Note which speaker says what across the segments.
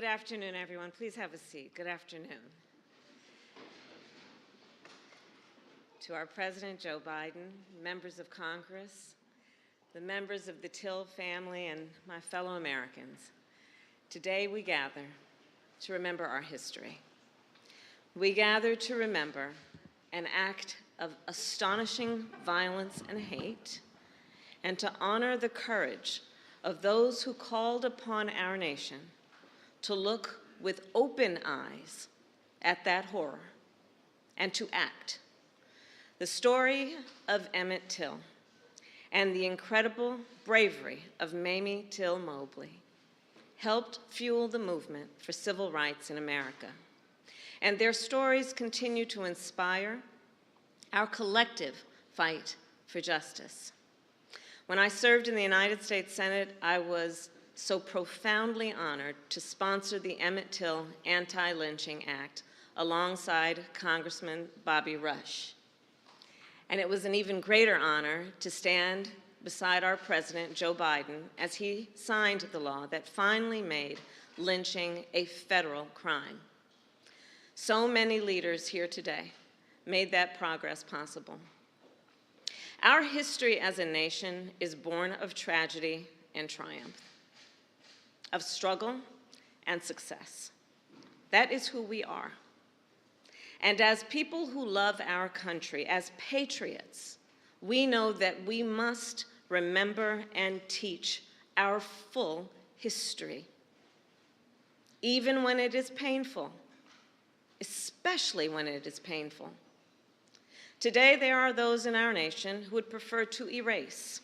Speaker 1: Good afternoon, everyone. Please have a seat. Good afternoon. To our President, Joe Biden, members of Congress, the members of the Till family, and my fellow Americans, today we gather to remember our history. We gather to remember an act of astonishing violence and hate, and to honor the courage of those who called upon our nation to look with open eyes at that horror and to act. The story of Emmett Till and the incredible bravery of Mamie Till Mobley helped fuel the movement for civil rights in America. And their stories continue to inspire our collective fight for justice. When I served in the United States Senate, I was so profoundly honored to sponsor the Emmett Till Anti-Lynching Act alongside Congressman Bobby Rush. And it was an even greater honor to stand beside our President, Joe Biden, as he signed the law that finally made lynching a federal crime. So many leaders here today made that progress possible. Our history as a nation is born of tragedy and triumph, of struggle and success. That is who we are. And as people who love our country, as patriots, we know that we must remember and teach our full history, even when it is painful, especially when it is painful. Today, there are those in our nation who would prefer to erase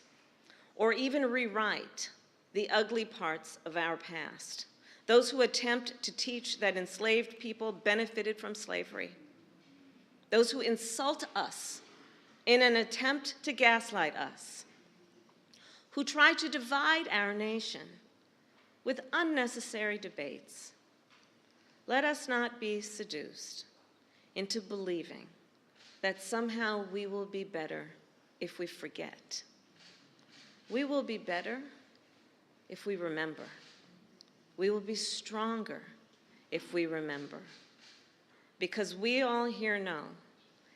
Speaker 1: or even rewrite the ugly parts of our past, those who attempt to teach that enslaved people benefited from slavery, those who insult us in an attempt to gaslight us, who try to divide our nation with unnecessary debates. Let us not be seduced into believing that somehow we will be better if we forget. We will be better if we remember. We will be stronger if we remember. Because we all here know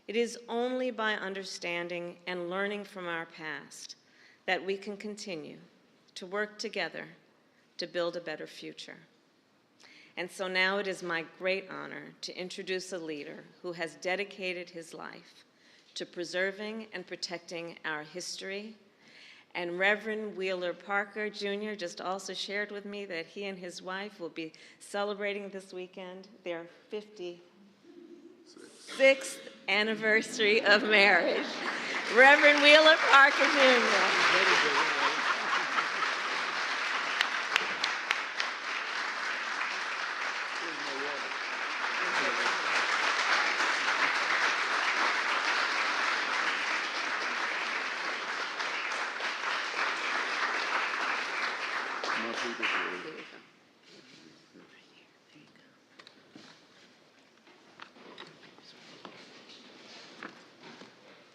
Speaker 1: it is only by understanding and learning from our past that we can continue to work together to build a better future. And so now it is my great honor to introduce a leader who has dedicated his life to preserving and protecting our history. And Reverend Wheeler Parker, Jr. just also shared with me that he and his wife will be celebrating this weekend their 56th anniversary of marriage. Reverend Wheeler Parker, Jr.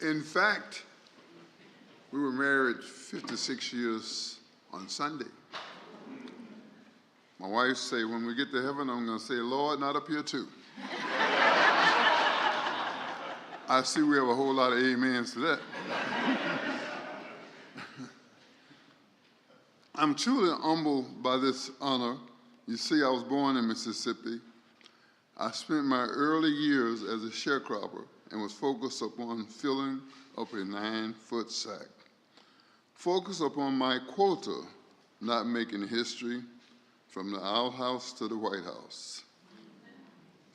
Speaker 2: In fact, we were married 56 years on Sunday. My wife said, when we get to heaven, I'm going to say, Lord, not up here too. I see we have a whole lot of amens to that. I'm truly humbled by this honor. You see, I was born in Mississippi. I spent my early years as a sharecropper and was focused upon filling up a 9-foot sack. Focused upon my quota, not making history, from the outhouse to the White House.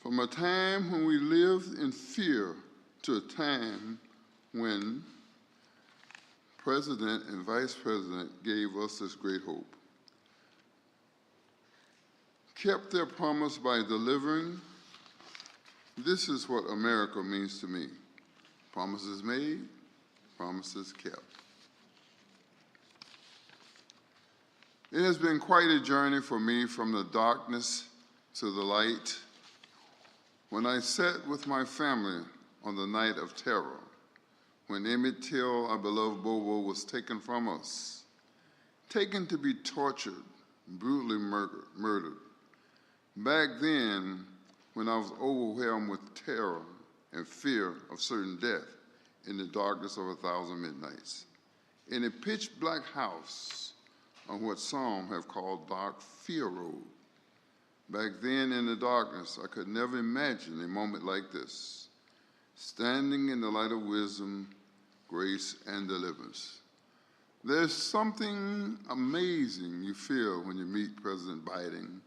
Speaker 2: From a time when we lived in fear to a time when President and Vice President gave us this great hope. Kept their promise by delivering. This is what America means to me. Promises made, promises kept. It has been quite a journey for me from the darkness to the light. When I sat with my family on the night of terror, when Emmett Till, our beloved Bobo, was taken from us, taken to be tortured, brutally murdered, Back then, when I was overwhelmed with terror and fear of certain death in the darkness of 1,000 midnights, in a pitch-black house on what some have called Dark Fear Road. Back then in the darkness, I could never imagine a moment like this, standing in the light of wisdom, grace, and deliverance. There's something amazing you feel when you meet President Biden,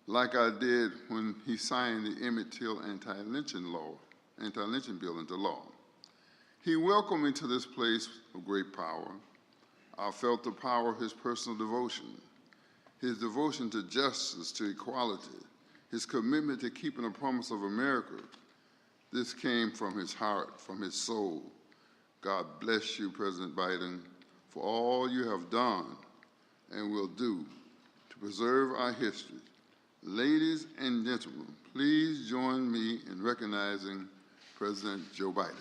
Speaker 2: like I did when he signed the Emmett Till anti-lynching bill into law. He welcomed me to this place of great power. I felt the power of his personal devotion, his devotion to justice, to equality, his commitment to keeping the promise of America. This came from his heart, from his soul. God bless you, President Biden, for all you have done and will do to preserve our history. Ladies and gentlemen, please join me in recognizing President Joe Biden.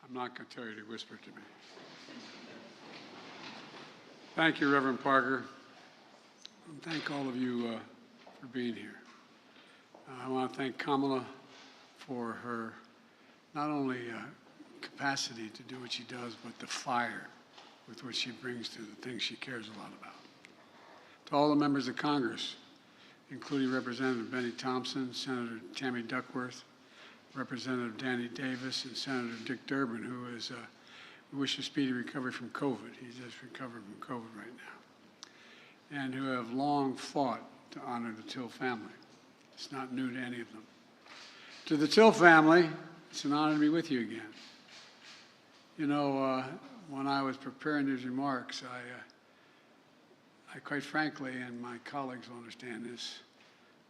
Speaker 3: I'm not going to tell you to whisper to me. Thank you, Reverend Parker. And thank all of you for being here. I want to thank Kamala for her not only capacity to do what she does, but the fire with which she brings to the things she cares a lot about. To all the members of Congress, including Representative Benny Thompson, Senator Tammy Duckworth, Representative Danny Davis, and Senator Dick Durbin, who is, we wish a speedy recovery from COVID. He's just recovered from COVID right now. And who have long fought to honor the Till family. It's not new to any of them. To the Till family, it's an honor to be with you again. You know, when I was preparing these remarks, I quite frankly, and my colleagues will understand this,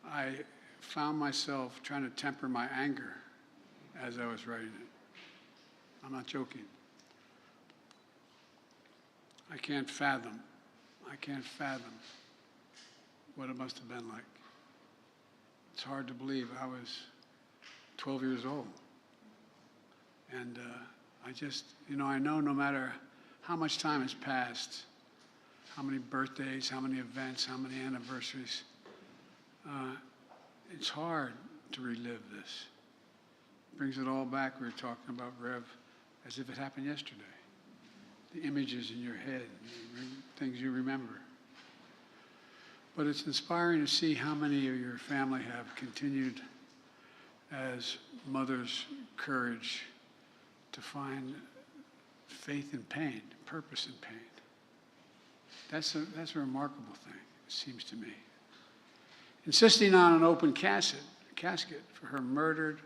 Speaker 3: I found myself trying to temper my anger as I was writing it. I'm not joking. I can't fathom what it must have been like. It's hard to believe I was 12 years old. And I just, you know, I know no matter how much time has passed, how many birthdays, how many events, how many anniversaries, it's hard to relive this. It brings it all back. We were talking about Rev as if it happened yesterday. The images in your head, things you remember. But it's inspiring to see how many of your family have continued as mothers' courage to find faith in pain, purpose in pain. That's a remarkable thing, it seems to me. Insisting on an open casket for her murdered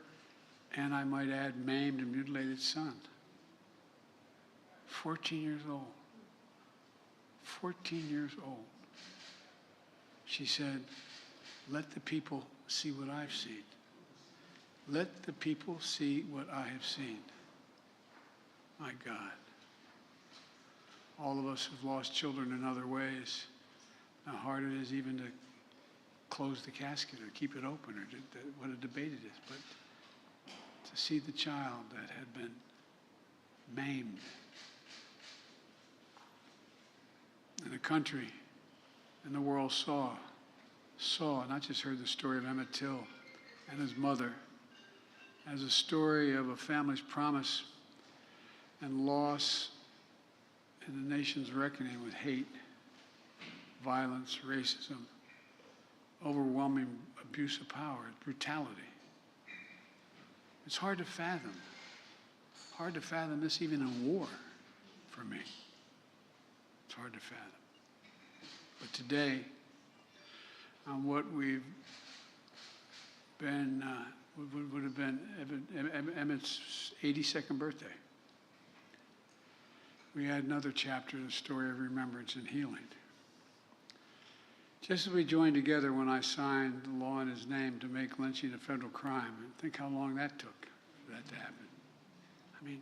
Speaker 3: and, I might add, maimed and mutilated son. 14 years old. 14 years old. She said, let the people see what I've seen. Let the people see what I have seen. My God. All of us have lost children in other ways. How hard it is even to close the casket or keep it open, or what a debate it is. But to see the child that had been maimed, and the country and the world saw, not just heard the story of Emmett Till and his mother, as a story of a family's promise and loss in the nation's reckoning with hate, violence, racism, overwhelming abuse of power, brutality. It's hard to fathom this even in war for me. It's hard to fathom. But today, on what we've been, would have been Emmett's 82nd birthday, we add another chapter to the story of remembrance and healing. Just as we joined together when I signed the law in his name to make lynching a federal crime, and think how long that took for that to happen. I mean,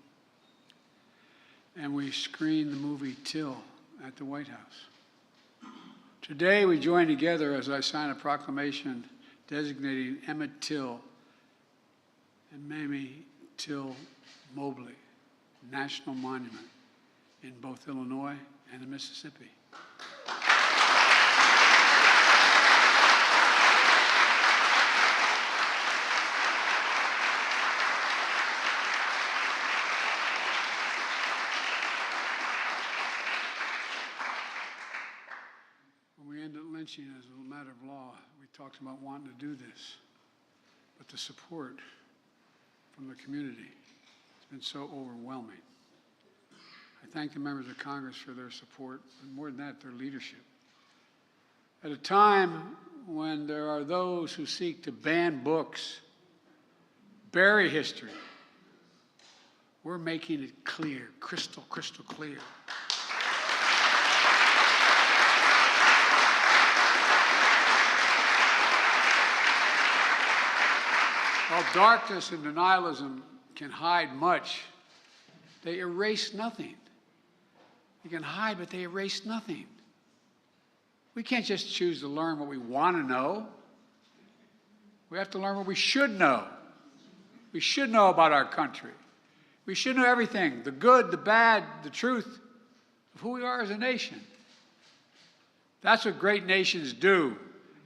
Speaker 3: and we screened the movie Till at the White House. Today, we join together as I sign a proclamation designating Emmett Till and Mamie Till Mobley national monument in both Illinois and the Mississippi. When we ended lynching as a matter of law, we talked about wanting to do this, but the support from the community has been so overwhelming. I thank the members of Congress for their support, and more than that, their leadership. At a time when there are those who seek to ban books, bury history, we're making it clear, crystal clear. While darkness and denialism can hide much, they erase nothing. They can hide, but they erase nothing. We can't just choose to learn what we want to know. We have to learn what we should know. We should know about our country. We should know everything, the good, the bad, the truth of who we are as a nation. That's what great nations do,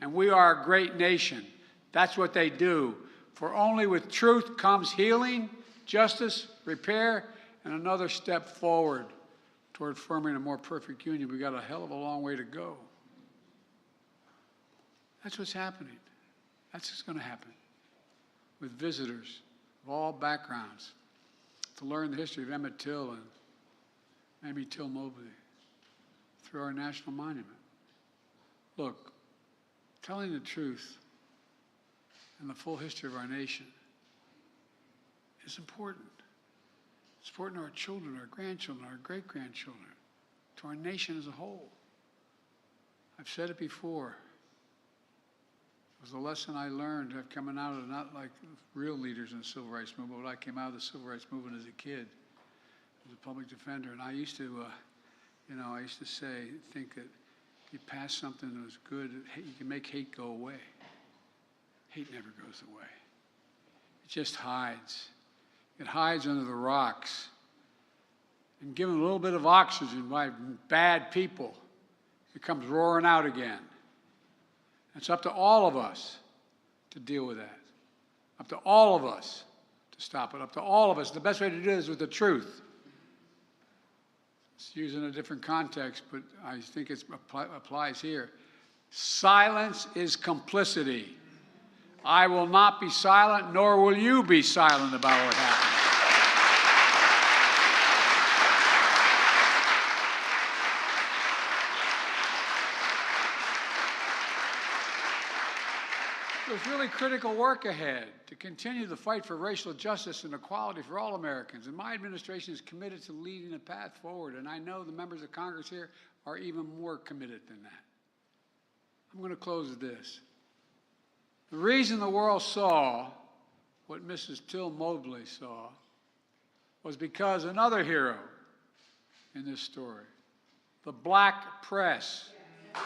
Speaker 3: and we are a great nation. That's what they do. For only with truth comes healing, justice, repair, and another step forward toward forming a more perfect union. We've got a hell of a long way to go. That's what's happening. That's what's going to happen with visitors of all backgrounds to learn the history of Emmett Till and Mamie Till Mobley through our national monument. Look, telling the truth and the full history of our nation is important. It's important to our children, our grandchildren, our great-grandchildren, to our nation as a whole. I've said it before. It was a lesson I learned coming out of not like real leaders in the civil rights movement, but I came out of the civil rights movement as a kid, as a public defender. And I used to, think that if you pass something that was good, you can make hate go away. Hate never goes away. It just hides. It hides under the rocks. And given a little bit of oxygen by bad people, it comes roaring out again. It's up to all of us to deal with that. Up to all of us to stop it. Up to all of us. The best way to do it is with the truth. It's used in a different context, but I think it applies here. Silence is complicity. I will not be silent, nor will you be silent about what happened. There's really critical work ahead to continue the fight for racial justice and equality for all Americans. And my administration is committed to leading a path forward. And I know the members of Congress here are even more committed than that. I'm going to close with this. The reason the world saw what Mrs. Till Mobley saw was because another hero in this story, the black press. Oh,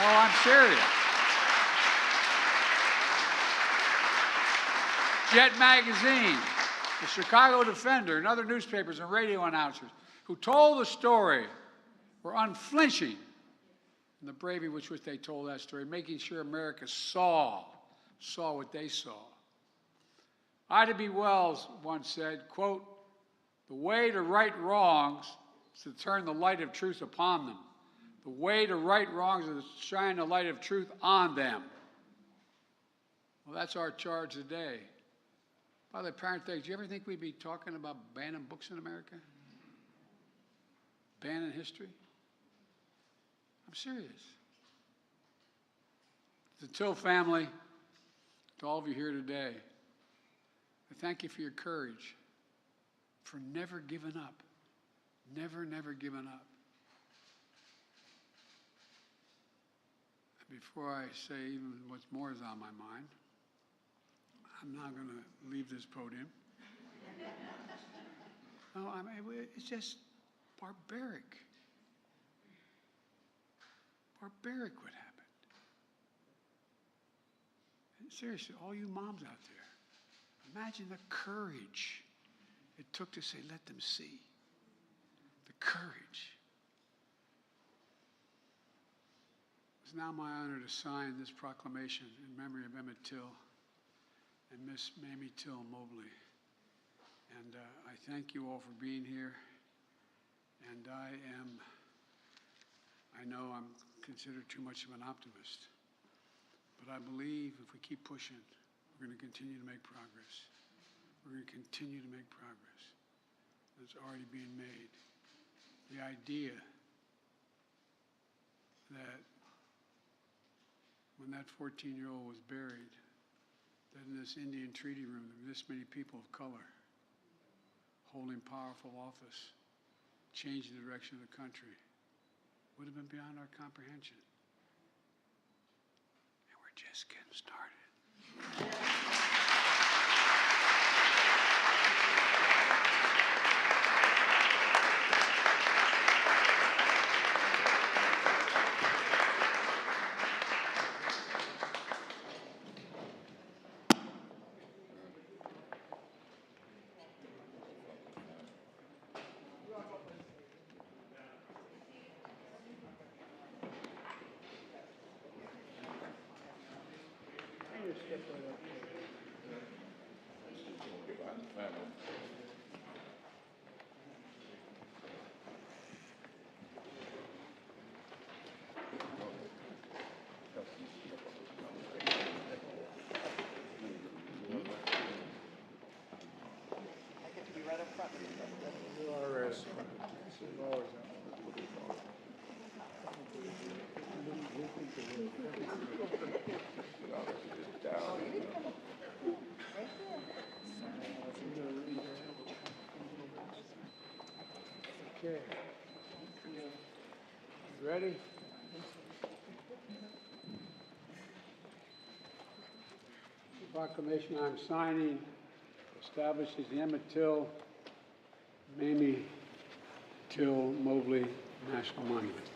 Speaker 3: I'm serious. Jet Magazine, the Chicago Defender, and other newspapers and radio announcers who told the story were unflinching in the bravery with which they told that story, making sure America saw what they saw. Ida B. Wells once said, quote, "The way to right wrongs is to turn the light of truth upon them. The way to right wrongs is to shine the light of truth on them." Well, that's our charge today. By the way, parenthetic, do you ever think we'd be talking about banning books in America? Banning history? I'm serious. To the Till family, to all of you here today, I thank you for your courage, for never giving up. Never giving up. Before I say even what's more is on my mind, I'm not going to leave this podium. No, it's just barbaric. Barbaric what happened. And seriously, all you moms out there, imagine the courage it took to say, let them see. The courage. It's now my honor to sign this proclamation in memory of Emmett Till and Miss Mamie Till Mobley. And I thank you all for being here. And I know I'm considered too much of an optimist, but I believe if we keep pushing, we're going to continue to make progress. We're going to continue to make progress. It's already being made. The idea that when that 14-year-old was buried, that in this Indian treaty room there were this many people of color holding powerful office, changing the direction of the country, would have been beyond our comprehension. And we're just getting started. Okay. You ready? The proclamation I'm signing establishes the Emmett Till, Mamie Till Mobley National Monument.